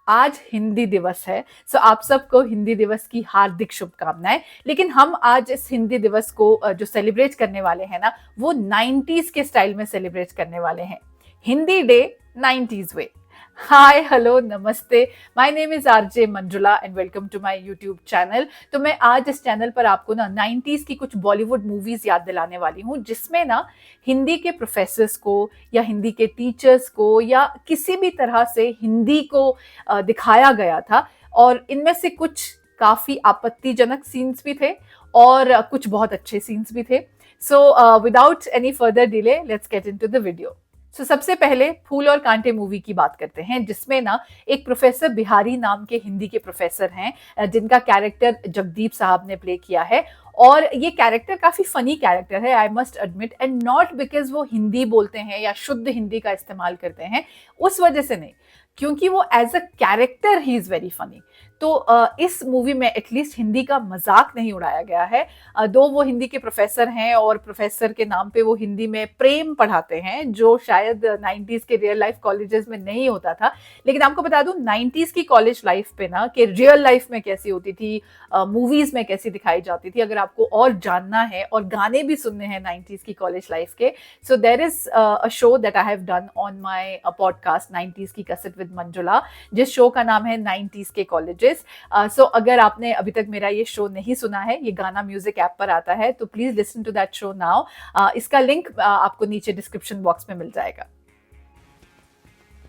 आज हिंदी दिवस है। सो आप सबको हिंदी दिवस की हार्दिक शुभकामनाएं। लेकिन हम आज इस हिंदी दिवस को जो सेलिब्रेट करने वाले हैं ना, वो 90s के स्टाइल में सेलिब्रेट करने वाले हैं। Hindi day 90s way. Hi hello namaste, my name is RJ Manjula and welcome to my YouTube channel. तो मैं आज इस चैनल पर आपको ना 90s की कुछ बॉलीवुड मूवीज याद दिलाने वाली हूँ, जिसमें ना हिंदी के प्रोफेसर्स को या हिंदी के टीचर्स को या किसी भी तरह से हिंदी को दिखाया गया था। और इनमें से कुछ काफी आपत्तिजनक सीन्स भी थे और कुछ बहुत अच्छे सीन्स भी थे। So without any further delay let's get into the video. So सबसे पहले फूल और कांटे मूवी की बात करते हैं, जिसमें ना एक प्रोफेसर बिहारी नाम के हिंदी के प्रोफेसर हैं, जिनका कैरेक्टर जगदीप साहब ने प्ले किया है। और ये कैरेक्टर काफी फनी कैरेक्टर है, I must admit, and not because वो हिंदी बोलते हैं या शुद्ध हिंदी का इस्तेमाल करते हैं, उस वजह से नहीं, क्योंकि वो as a character he is very funny. तो इस मूवी में एटलीस्ट हिंदी का मजाक नहीं उड़ाया गया है। दो वो हिंदी के प्रोफेसर हैं और प्रोफेसर के नाम पे वो हिंदी में प्रेम पढ़ाते हैं, जो शायद 90s के रियल लाइफ कॉलेजेस में नहीं होता था। लेकिन आपको बता दूं 90s की कॉलेज लाइफ पे ना कि रियल लाइफ में कैसी होती थी, मूवीज में कैसी दिखाई जाती थी, अगर आपको और जानना है और गाने भी सुनने हैं 90s की कॉलेज लाइफ के, so there is a show that I have done on my podcast 90s की कसरत विद मंजुला, जिस शो का नाम है 90s के कॉलेजेस। सो अगर आपने अभी तक मेरा ये शो नहीं सुना है, ये गाना म्यूजिक ऐप पर आता है, तो please listen to that show now. इसका लिंक आपको नीचे डिस्क्रिप्शन बॉक्स में मिल जाएगा।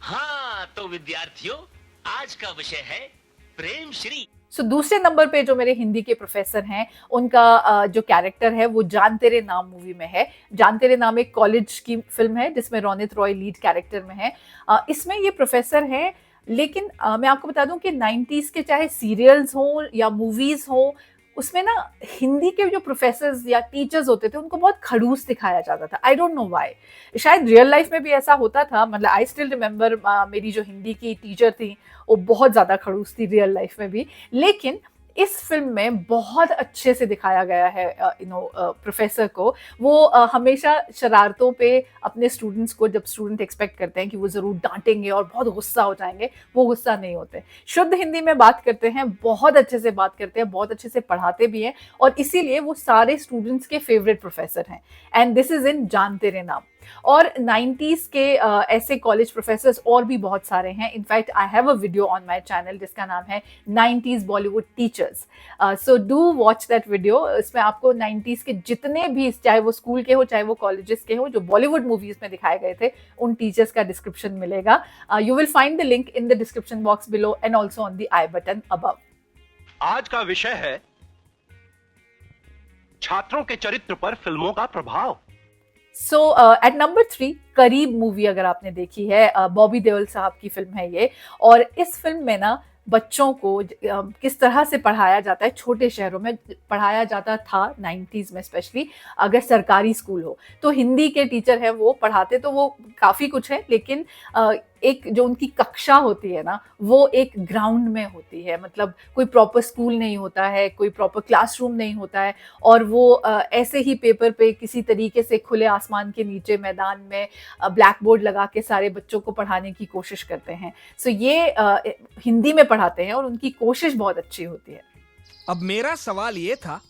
हाँ तो विद्यार्थियों, आज का विषय है प्रेम श्री। सो दूसरे नंबर पे जो मेरे हिंदी के प्रोफेसर हैं, उनका जो कैरेक्टर है वो जान तेरे नाम मूवी में है। जान तेरे नाम एक कॉलेज की फिल्म है जिसमें रोनित रॉय लीड कैरेक्टर में है। इसमें ये प्रोफेसर हैं, लेकिन मैं आपको बता दूं कि 90s के चाहे सीरियल्स हों या मूवीज हों, उसमें ना हिंदी के जो प्रोफेसर्स या टीचर्स होते थे उनको बहुत खड़ूस दिखाया जाता था। I don't know why. शायद रियल लाइफ में भी ऐसा होता था, मतलब आई स्टिल रिमेम्बर मेरी जो हिंदी की टीचर थी वो बहुत ज्यादा खड़ूस थी रियल लाइफ में भी। लेकिन इस फिल्म में बहुत अच्छे से दिखाया गया है प्रोफेसर को। वो हमेशा शरारतों पे अपने स्टूडेंट्स को, जब स्टूडेंट एक्सपेक्ट करते हैं कि वो जरूर डांटेंगे और बहुत गुस्सा हो जाएंगे, वो गुस्सा नहीं होते, शुद्ध हिंदी में बात करते हैं, बहुत अच्छे से बात करते हैं, बहुत अच्छे से पढ़ाते भी हैं, और इसीलिए वो सारे स्टूडेंट्स के फेवरेट प्रोफेसर हैं। एंड दिस इज इन जान तेरे नाम। और 90s के ऐसे कॉलेज प्रोफेसर्स और भी बहुत सारे हैं। In fact I have a video on my channel जिसका नाम है 90s Bollywood teachers. So do watch that video. इसमें आपको 90s के जितने भी, चाहे वो स्कूल के हो चाहे वो कॉलेजेस के हो, जो बॉलीवुड मूवीज में दिखाए गए थे, उन टीचर्स का डिस्क्रिप्शन मिलेगा। You will find the link in the description box below and also on the I button above. आज का विषय है छात्रों के चरित्र पर फिल्मों का प्रभाव। सो एट नंबर 3, करीब मूवी अगर आपने देखी है, बॉबी देओल साहब की फिल्म है ये। और इस फिल्म में ना बच्चों को किस तरह से पढ़ाया जाता है, छोटे शहरों में पढ़ाया जाता था 90s में स्पेशली, अगर सरकारी स्कूल हो तो हिंदी के टीचर हैं वो पढ़ाते तो वो काफ़ी कुछ है, लेकिन एक जो उनकी कक्षा होती है ना, वो एक ग्राउंड में होती है। मतलब कोई प्रॉपर स्कूल नहीं होता है, कोई प्रॉपर क्लासरूम नहीं होता है, और वो ऐसे ही पेपर पे किसी तरीके से खुले आसमान के नीचे मैदान में ब्लैक बोर्ड लगा के सारे बच्चों को पढ़ाने की कोशिश करते हैं। सो ये हिंदी में पढ़ाते हैं और उनकी कोशिश बहुत अच्छी होती है। अब मेरा सवाल ये था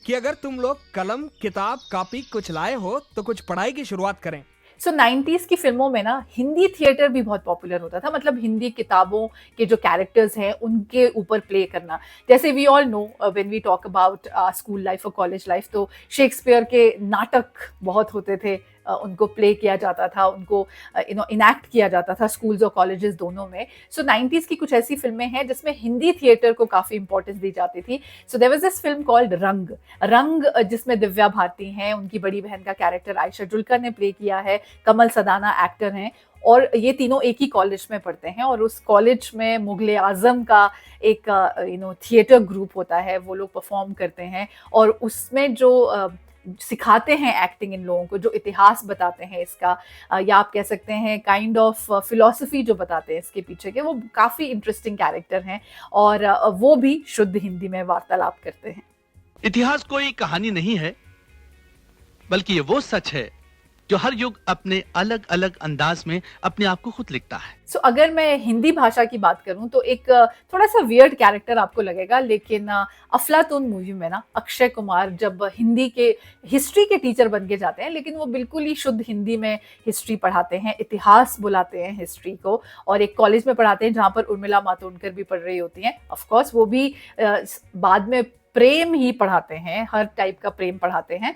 कि अगर तुम लोग कलम, किताब, कॉपी कुछ लाए हो तो कुछ पढ़ाई की शुरुआत करें। सो 90s की फिल्मों में ना हिंदी थिएटर भी बहुत पॉपुलर होता था, मतलब हिंदी किताबों के जो कैरेक्टर्स हैं उनके ऊपर प्ले करना। जैसे we all know when we talk about school life और कॉलेज लाइफ, तो शेक्सपियर के नाटक बहुत होते थे, उनको प्ले किया जाता था, उनको इनैक्ट किया जाता था स्कूल्स और कॉलेजेस दोनों में। सो 90s की कुछ ऐसी फिल्में हैं जिसमें हिंदी थिएटर को काफ़ी इंपॉर्टेंस दी जाती थी। So there was this film called Rang. Rang जिसमें दिव्या भारती हैं, उनकी बड़ी बहन का कैरेक्टर आयशा जुल्कर ने प्ले किया है, कमल सदाना एक्टर हैं, और ये तीनों एक ही कॉलेज में पढ़ते हैं। और उस कॉलेज में मुगले आजम का एक थिएटर ग्रुप होता है, वो लोग परफॉर्म करते हैं, और उसमें जो सिखाते हैं एक्टिंग इन लोगों को, जो इतिहास बताते हैं इसका, या आप कह सकते हैं काइंड ऑफ फिलॉसफी जो बताते हैं इसके पीछे के, वो काफ़ी इंटरेस्टिंग कैरेक्टर हैं, और वो भी शुद्ध हिंदी में वार्तालाप करते हैं। इतिहास कोई कहानी नहीं है, बल्कि ये वो सच है जो हर युग अपने अलग अलग अंदाज में अपने आप को खुद लिखता है। सो अगर मैं हिंदी भाषा की बात करूं तो एक थोड़ा सा वियर्ड कैरेक्टर आपको लगेगा, लेकिन अफलातून मूवी में ना अक्षय कुमार जब हिंदी के हिस्ट्री के टीचर बन के जाते हैं, लेकिन वो बिल्कुल ही शुद्ध हिंदी में हिस्ट्री पढ़ाते हैं, इतिहास बुलाते हैं हिस्ट्री को, और एक कॉलेज में पढ़ाते हैं जहाँ पर उर्मिला मातोंडकर भी पढ़ रही होती हैं। ऑफ कोर्स वो भी बाद में प्रेम ही पढ़ाते हैं, हर टाइप का प्रेम पढ़ाते हैं,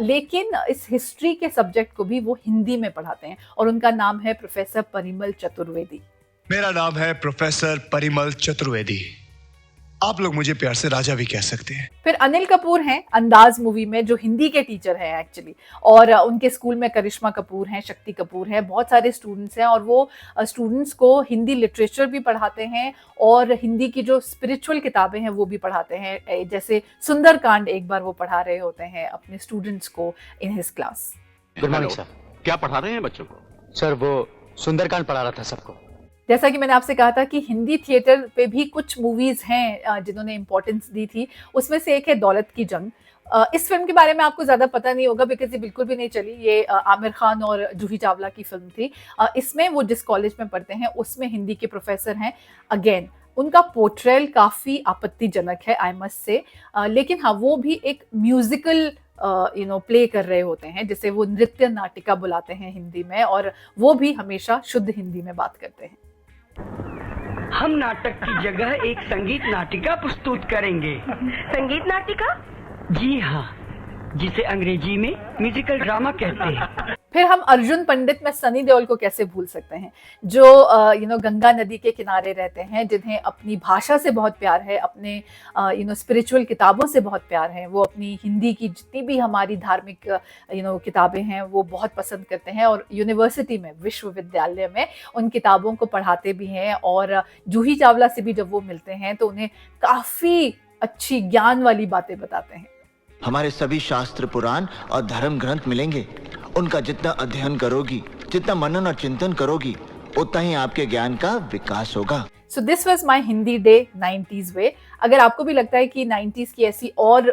लेकिन इस हिस्ट्री के सब्जेक्ट को भी वो हिंदी में पढ़ाते हैं, और उनका नाम है प्रोफेसर परिमल चतुर्वेदी। मेरा नाम है प्रोफेसर परिमल चतुर्वेदी। आप लोग मुझे प्यार से राजा भी कह सकते हैं। फिर अनिल कपूर हैं अंदाज मूवी में, जो हिंदी के टीचर हैं एक्चुअली, और उनके स्कूल में करिश्मा कपूर हैं, शक्ति कपूर हैं, बहुत सारे स्टूडेंट्स हैं, और वो स्टूडेंट्स को हिंदी लिटरेचर भी पढ़ाते हैं और हिंदी की जो स्पिरिचुअल किताबें हैं वो भी पढ़ाते हैं। जैसे सुंदरकांड एक बार वो पढ़ा रहे होते हैं अपने स्टूडेंट्स को in his class. Good morning sir. क्या पढ़ा रहे हैं बच्चों को? सर वो सुंदरकांड पढ़ा रहा था सबको। जैसा कि मैंने आपसे कहा था कि हिंदी थिएटर पे भी कुछ मूवीज हैं जिन्होंने इम्पोर्टेंस दी थी, उसमें से एक है दौलत की जंग। इस फिल्म के बारे में आपको ज्यादा पता नहीं होगा बिकॉज ये बिल्कुल भी नहीं चली। ये आमिर खान और जूही चावला की फिल्म थी। इसमें वो जिस कॉलेज में पढ़ते हैं उसमें हिंदी के प्रोफेसर हैं। अगेन उनका पोर्ट्रेल काफी आपत्तिजनक है आई मस्ट से, लेकिन हाँ वो भी एक म्यूजिकल प्ले कर रहे होते हैं, जिसे वो नृत्य नाटिका बुलाते हैं हिंदी में, और वो भी हमेशा शुद्ध हिंदी में बात करते हैं। हम नाटक की जगह एक संगीत नाटिका प्रस्तुत करेंगे। संगीत नाटिका? जी हाँ, जिसे अंग्रेजी में म्यूजिकल ड्रामा कहते हैं। फिर हम अर्जुन पंडित में सनी देओल को कैसे भूल सकते हैं, जो गंगा नदी के किनारे रहते हैं, जिन्हें अपनी भाषा से बहुत प्यार है, अपने स्पिरिचुअल किताबों से बहुत प्यार है। वो अपनी हिंदी की जितनी भी हमारी धार्मिक किताबें हैं वो बहुत पसंद करते हैं, और यूनिवर्सिटी में, विश्वविद्यालय में उन किताबों को पढ़ाते भी हैं। और जूही चावला से भी जब वो मिलते हैं तो उन्हें काफ़ी अच्छी ज्ञान वाली बातें बताते हैं। हमारे सभी शास्त्र, पुराण और धर्म ग्रंथ मिलेंगे। उनका जितना अध्ययन करोगी, जितना मनन और चिंतन करोगी, उतना ही आपके ज्ञान का विकास होगा। So this was my Hindi day 90s वे। अगर आपको भी लगता है कि 90s की ऐसी और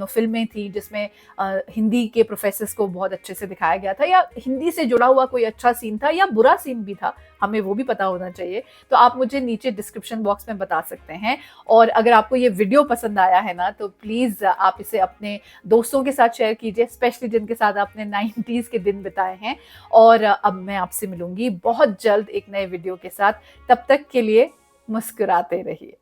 फिल्में थी जिसमें हिंदी के प्रोफेसर्स को बहुत अच्छे से दिखाया गया था, या हिंदी से जुड़ा हुआ कोई अच्छा सीन था या बुरा सीन भी था, हमें वो भी पता होना चाहिए, तो आप मुझे नीचे डिस्क्रिप्शन बॉक्स में बता सकते हैं। और अगर आपको ये वीडियो पसंद आया है ना, तो प्लीज़ आप इसे अपने दोस्तों के साथ शेयर कीजिए, स्पेशली जिनके साथ आपने 90s के दिन बिताए हैं। और अब मैं आपसे मिलूंगी बहुत जल्द एक नए वीडियो के साथ। तब तक के लिए मुस्कुराते रहिए।